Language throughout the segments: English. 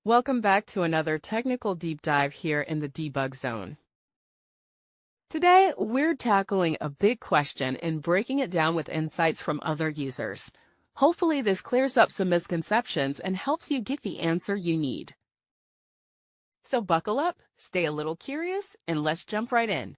Welcome back to another technical deep dive here in the debug zone. Today, we're tackling a big question and breaking it down with insights from other users. Hopefully, this clears up some misconceptions and helps you get the answer you need. So buckle up, stay a little curious, and let's jump right in.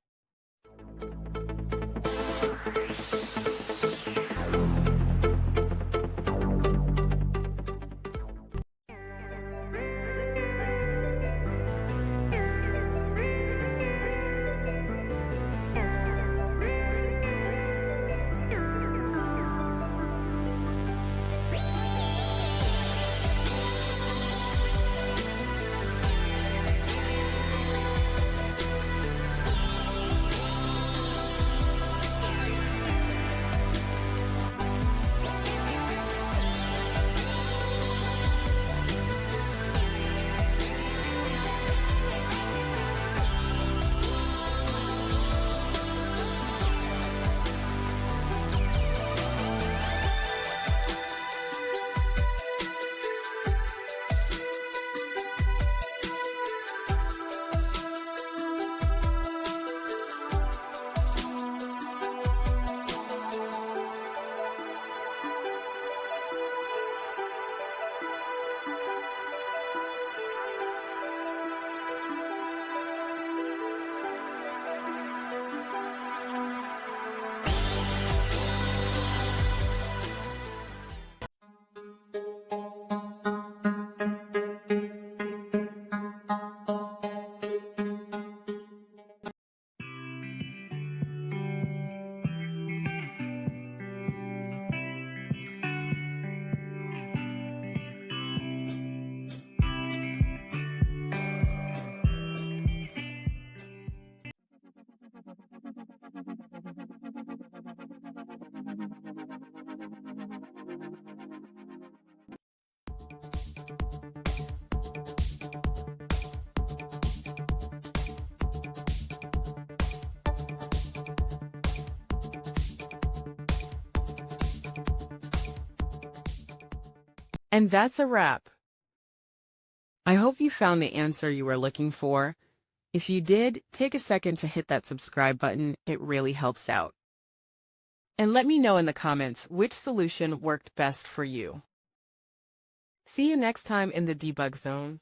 And that's a wrap. I hope you found the answer you were looking for. If you did, take a second to hit that subscribe button. It really helps out. And let me know in the comments which solution worked best for you. See you next time in the debug zone.